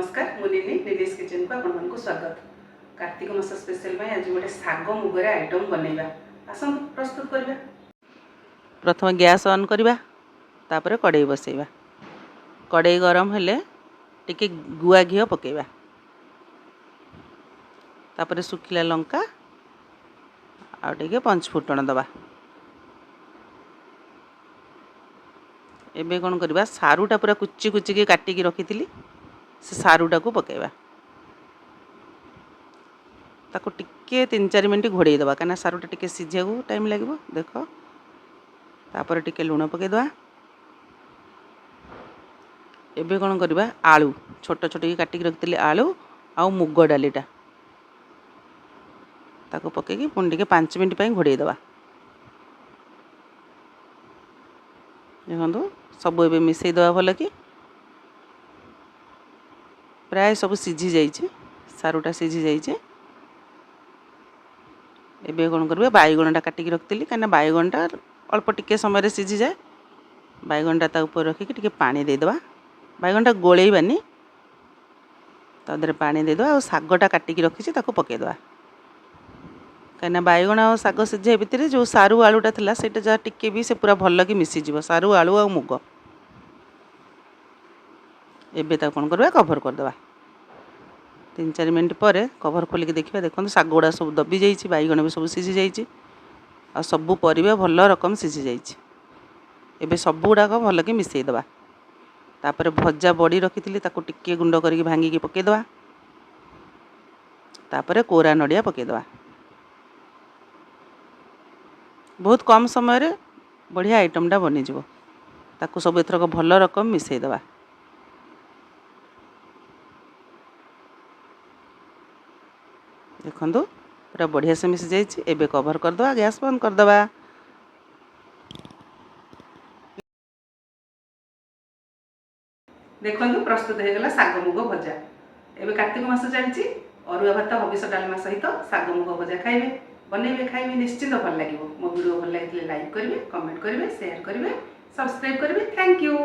नमस्कार मुनिनी निनिस किचन को आपण मानक स्वागत। कार्तिक मास स्पेशल में आज गोटे साग मुगरे आइटम बनैबा आसन प्रस्तुत करबा। प्रथम गैस ऑन करबा तापर कड़ाई बसैबा। कड़ाई गरम हेले टिके गुआ घी पकेबा तापर सुखिला लंका आ टिके पंच फुटण दबा। एबे कौन करबा सारूटा पूरा कुची कुची के काटिकी रखी से सारूटा को पकेबा ताको टिके 3-4 मिनट घोड़े दबा कना सारूटा टिके सिझिया को टाइम लागबो। देख तापर टिके लूण पकेदवा। एबे कौन करबा आलू छोट छोट के काटिकी रखितली आलू आ मुग डालीटा ताको पकेकी पुणी टिके 5 मिनट पई घोड़े दबा। देखो सब एबे मिसई दवा भल कि प्राय सब सिझी जाइए सारूटा सिझी जाइए। एबे कौन करेंगे बैगणटा काटिकी रखी कहीं बैगणटा अल्प टिके समय सिझी जाए। बैगणटा ता ऊपर रखिकी टिके पानी देदेबा। बैगणटा गोलेबानी तादरे पानी देदेबा और सागटा काटिकी रखी ताको पकेदेबा कहीं बैगण और साग सिझे भितर जो सारू आलूटा था सेटा जहाँ टिके भी से पूरा भल कि मिसीज सारू आलू आ मुग। एबे ता कौन करबा कभर करदेबा। 3-4 मिनट पर कभर खोलिक देखिए देखो साग गुड़ा सब दबी जाइए बैगण भी सब सिझी जाइए आ सबू परिबा भल रकम सिझी जाइए। एबे सब गुड़ाक भल कि मिसई दबा। तापर भजा बड़ी रखी ताको टिके गुंड करके भांगिकी पकेदवा। तापर कोरा नड़िया पकेदवा। बहुत कम समय रे बढ़िया आइटमटा बनीज ताको सब एथरक भल रकम मिसई दबा। देखो पूरा बढ़िया से मिसी जाइए। एबे कभर करदवा गैस बंद करदवा। देखो प्रस्तुत हो गला साग मुग भजा। एबे कार्तिक मास चलती अरुआ भात हबिष डालमा सहित साग मुग भजा खाइबे बनैबे खाइबे निश्चिंत भल लगे। मो वीडियो भल लगे लाइक करेंगे कमेंट करेंगे शेयर करेंगे सब्सक्राइब करेंगे। Thank you.